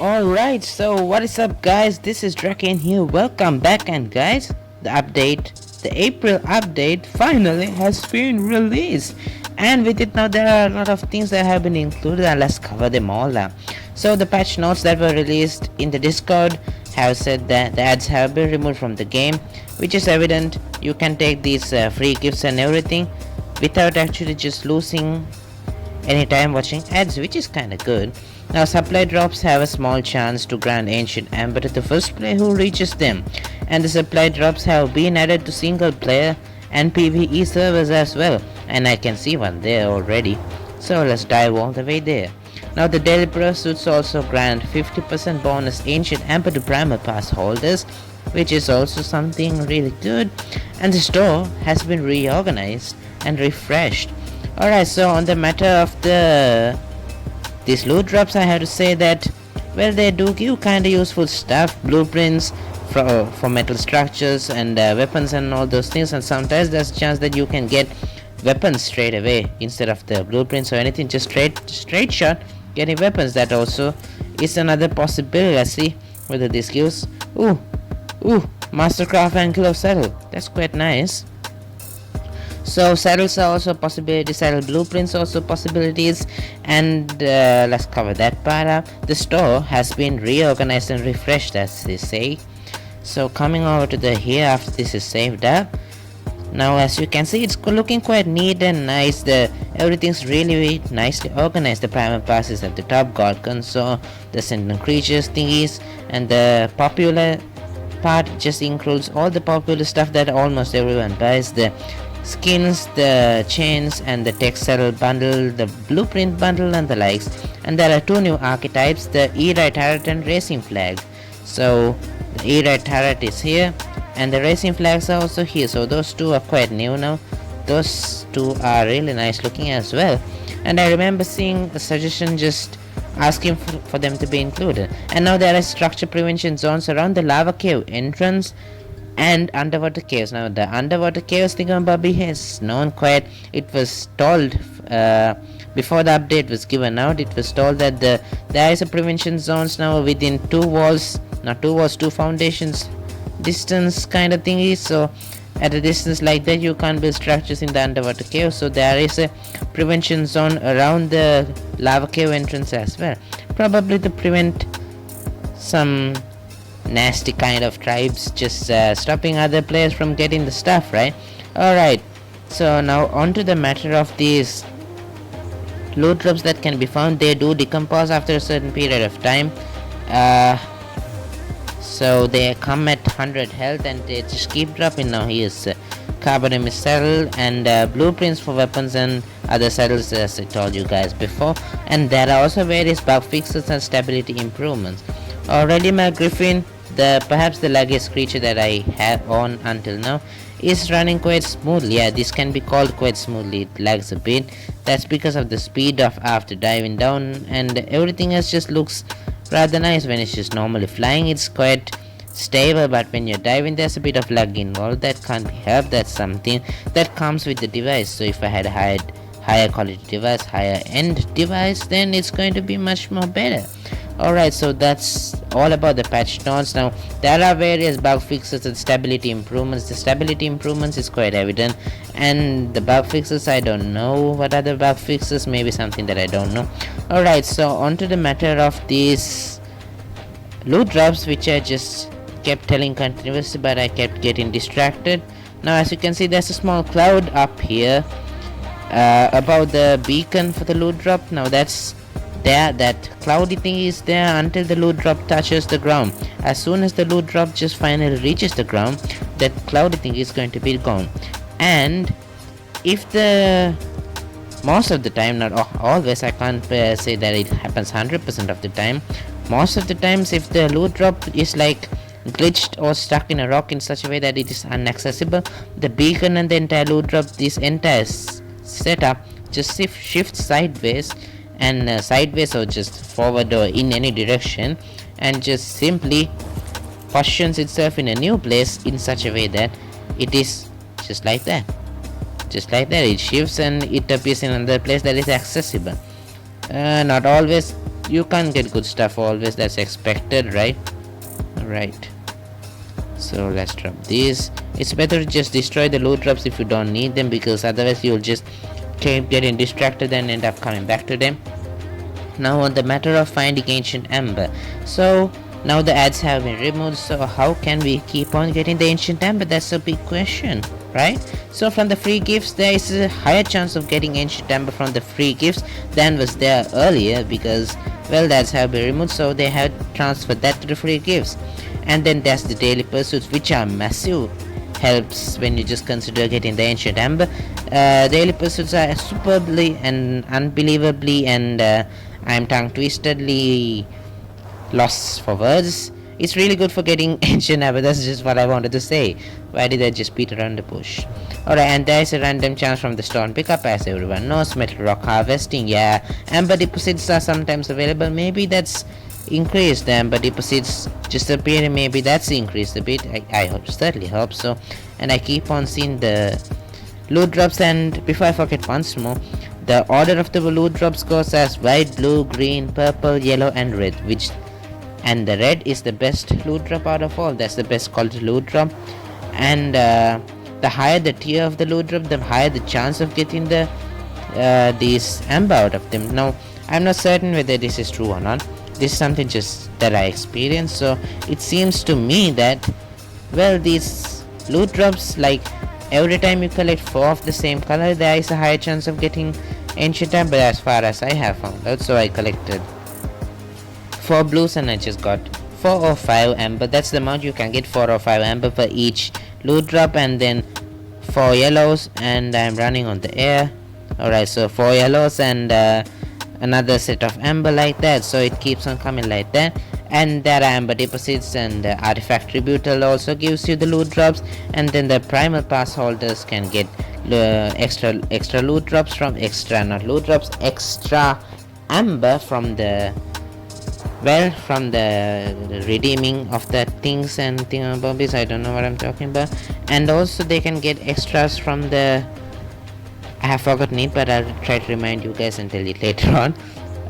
Alright, so what is up guys, this is Drakane here, welcome back, and guys, the April update finally has been released, and with it now there are a lot of things that have been included, and let's cover them all now. So the patch notes that were released in the Discord have said that the ads have been removed from the game, which is evident. You can take these free gifts and everything without actually just losing any time watching ads, which is kinda good. Now supply drops have a small chance to grant ancient amber to the first player who reaches them, and the supply drops have been added to single player and PvE servers as well, and I can see one there already, so let's dive all the way there. Now the daily pursuits also grant 50% bonus ancient amber to primer pass holders, which is also something really good, and the store has been reorganized and refreshed. Alright, so on the matter of these loot drops, I have to say that, well, they do give kinda useful stuff, blueprints for metal structures and weapons and all those things, and sometimes there's a chance that you can get weapons straight away instead of the blueprints or anything, just straight shot getting weapons. That also is another possibility. Let's see whether this gives. Ooh, Mastercraft and Glove Saddle, that's quite nice. So saddles are also a possibility, saddle blueprints also possibilities, and let's cover that part up. The store has been reorganized and refreshed, as they say. So coming over to the here after this is saved up. Now as you can see, it's looking quite neat and nice. Everything's really nicely organized. The primer pass is at the top, god console, the sentinel creatures thingies, and the popular part just includes all the popular stuff that almost everyone buys. The skins, the chains, and the tech saddle bundle, the blueprint bundle, and the likes. And there are two new archetypes, the E-Right turret and racing flag. So the E-Right turret is here, and the racing flags are also here. So those two are quite new now. Those two are really nice looking as well. And I remember seeing a suggestion just asking for them to be included. And now there are structure prevention zones around the lava cave entrance and underwater caves. Now the underwater caves thingamabob has known quite. It was told before the update was given out, it was told that there is a prevention zones now within two foundations distance kind of thingy. So at a distance like that you can't build structures in the underwater cave, so there is a prevention zone around the lava cave entrance as well, probably to prevent some nasty kind of tribes just stopping other players from getting the stuff, right? Alright, so now on to the matter of these loot drops that can be found. They do decompose after a certain period of time, so they come at 100 health and they just keep dropping. Now here's carbon saddle and blueprints for weapons and other saddles, as I told you guys before, and there are also various bug fixes and stability improvements. Already my griffin, perhaps the laggiest creature that I have on until now, is running quite smoothly. Yeah, this can be called quite smoothly. It lags a bit. That's because of the speed of after diving down, and everything else just looks rather nice when it's just normally flying. It's quite stable, but when you're diving there's a bit of lag involved. That can't be helped. That's something that comes with the device. So if I had a higher quality device, higher end device, then it's going to be much more better. Alright, so that's all about the patch notes. Now there are various bug fixes and stability improvements. The stability improvements is quite evident, and the bug fixes, I don't know what are the bug fixes, maybe something that I don't know. Alright, so on to the matter of these loot drops, which I just kept telling continuously, but I kept getting distracted. Now as you can see, there's a small cloud up here above the beacon for the loot drop. Now that's there, that cloudy thing is there until the loot drop touches the ground. As soon as the loot drop just finally reaches the ground, that cloudy thing is going to be gone. And if most of the time, not always, I can't say that it happens 100% of the time, most of the times if the loot drop is like glitched or stuck in a rock in such a way that it is inaccessible, the beacon and the entire loot drop, this entire setup just shifts sideways and sideways or just forward or in any direction, and just simply positions itself in a new place in such a way that it is just like that it shifts and it appears in another place that is accessible. Not always you can't get good stuff always, that's expected, right? Alright, so let's drop these. It's better to just destroy the loot drops if you don't need them, because otherwise you'll just keep getting distracted and end up coming back to them. Now on the matter of finding ancient amber, so now the ads have been removed, so how can we keep on getting the ancient amber? That's a big question, right? So from the free gifts, there is a higher chance of getting ancient amber from the free gifts than was there earlier, because, well, the ads have been removed, so they have transferred that to the free gifts. And then there's the daily pursuits, which are massive helps when you just consider getting the ancient amber. Daily pursuits are superbly and unbelievably and I'm tongue twistedly lost for words. It's really good for getting ancient amber. That's just what I wanted to say. Why did I just beat around the bush? Alright, and there is a random chance from the stone pickup, as everyone knows. Metal rock harvesting, yeah. Amber deposits are sometimes available. Maybe that's increased. The amber deposits just appearing. Maybe that's increased a bit. I certainly hope so. And I keep on seeing the loot drops. And before I forget once more, the order of the loot drops goes as white, blue, green, purple, yellow, and red. And the red is the best loot drop out of all. That's the best quality loot drop. And the higher the tier of the loot drop, the higher the chance of getting the these amber out of them. Now, I'm not certain whether this is true or not. This is something just that I experienced. So it seems to me that, well, these loot drops, like every time you collect 4 of the same color, there is a higher chance of getting ancient amber, as far as I have found out. So I collected 4 blues and I just got 4 or 5 amber. That's the amount you can get, 4 or 5 amber for each loot drop, and then 4 yellows, and I'm running on the air. Alright, so 4 yellows and another set of amber, like that. So it keeps on coming like that. And there are amber deposits, and artifact tributal also gives you the loot drops. And then the primal pass holders can get extra loot drops from extra amber from the, well, from the redeeming of the things and thingamabobbies. I don't know what I'm talking about. And also they can get extras from the, I have forgotten it, but I'll try to remind you guys and tell it later on.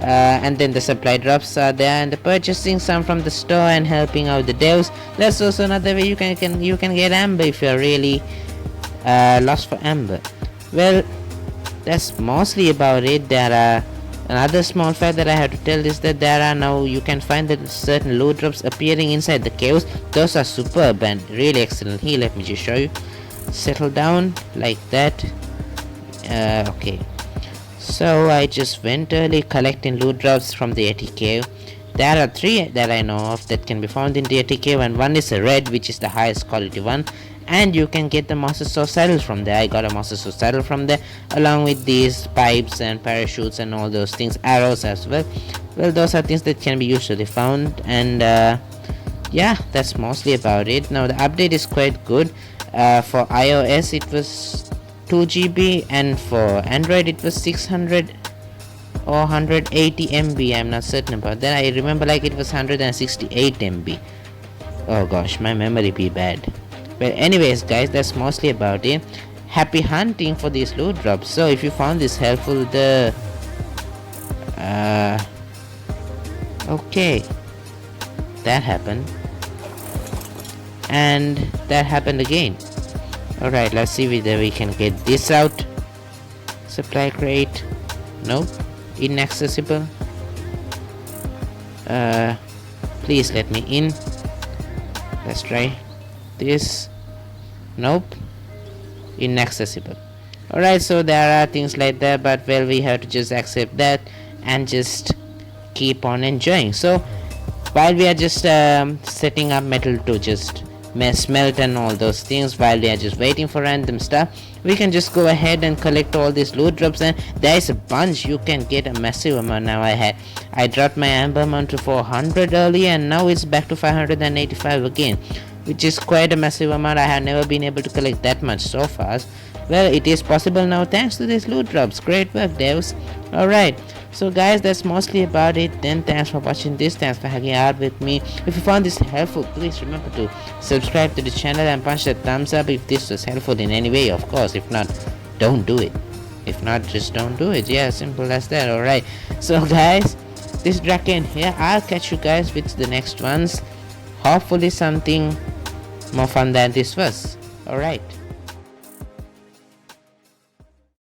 And then the supply drops are there, and the purchasing some from the store and helping out the devs. That's also another way you can get amber if you're really lost for amber. Well, that's mostly about it. There are another small fact that I have to tell is that there are now, you can find that certain loot drops appearing inside the caves. Those are superb and really excellent. Here, let me just show you. Settle down like that. Okay, so I just went early collecting loot drops from the Yeti cave. There are 3 that I know of that can be found in the Yeti cave, and one is a red, which is the highest quality one, and you can get the Master Sword saddle from there. I got a Master Sword saddle from there, along with these pipes and parachutes and all those things, arrows as well. Well, those are things that can be usually found, and yeah, that's mostly about it. Now the update is quite good. For iOS it was 2 GB, and for Android it was 600 or 180 MB. I'm not certain about that. I remember like it was 168 MB. Oh gosh, my memory be bad. But anyways guys, that's mostly about it. Happy hunting for these loot drops. So if you found this helpful, the okay, that happened, and that happened again. Alright, let's see whether we can get this out. Supply crate. Nope. Inaccessible. Please let me in. Let's try this. Nope. Inaccessible. Alright, so there are things like that, but well, we have to just accept that and just keep on enjoying. So while we are just setting up metal to just smelt and all those things, while we are just waiting for random stuff, we can just go ahead and collect all these loot drops, and there is a bunch. You can get a massive amount. Now I dropped my amber amount to 400 earlier, and now it's back to 585 again, which is quite a massive amount. I have never been able to collect that much so fast. Well, it is possible now thanks to these loot drops. Great work, devs. Alright, so guys, that's mostly about it. Then thanks for watching this. Thanks for hanging out with me. If you found this helpful, please remember to subscribe to the channel and punch that thumbs up if this was helpful in any way, of course. If not, don't do it. If not, just don't do it. Yeah, simple as that. Alright, so guys, this is Drakane here. I'll catch you guys with the next ones. Hopefully something more fun than this was. Alright.